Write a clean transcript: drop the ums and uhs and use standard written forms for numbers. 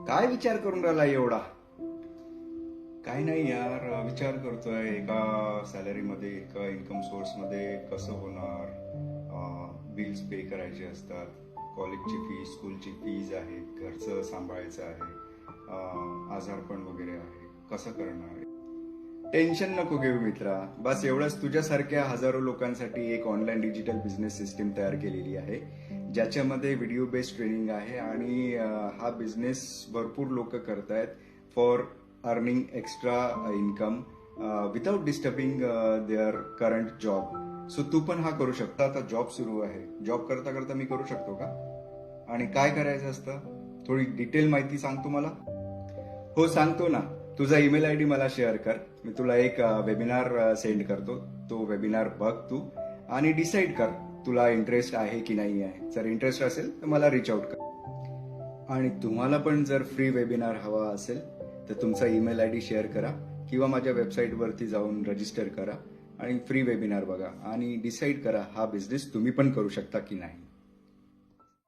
काय विचार करून राहिला एवढा? काय नाही यार, विचार करतोय एका सॅलरी मध्ये, एका इन्कम सोर्स मध्ये कसं होणार. बिल्स पे करायचे असतात, कॉलेजची फीस, स्कूलची फीज आहे, घरचं सांभाळायचं आहे, आजारपण वगैरे आहे, कसं करणार. टेन्शन नको घेऊ मित्रा, बस एवढंच. तुझ्यासारख्या हजारो लोकांसाठी एक ऑनलाईन डिजिटल बिझनेस सिस्टीम तयार केलेली आहे, ज्याच्यामध्ये व्हिडिओ बेस्ड ट्रेनिंग आहे आणि हा बिझनेस भरपूर लोक करतायत for earning extra income without disturbing their current job. So तू पण हा करू शकता. आता जॉब सुरू आहे, जॉब करता करता मी करू शकतो का? आणि काय करायचं असतं, थोडी डिटेल माहिती सांगतो मला. हो सांगतो ना. तुझा ईमेल आयडी मला शेअर कर, मी तुला एक वेबिनार सेंड करतो. तो वेबिनार बघ तू आणि डिसाईड कर तुला इंटरेस्ट आहे की नाही आहे. जर इंटरेस्ट असेल तर मला रीच आउट कर. आणि तुम्हाला पण जर फ्री वेबिनार हवा असेल तर तुमचा ईमेल आयडी शेअर करा किंवा माझ्या वेबसाईटवरती जाऊन रजिस्टर करा आणि फ्री वेबिनार बघा आणि डिसाईड करा हा बिझनेस तुम्ही पण करू शकता की नाही.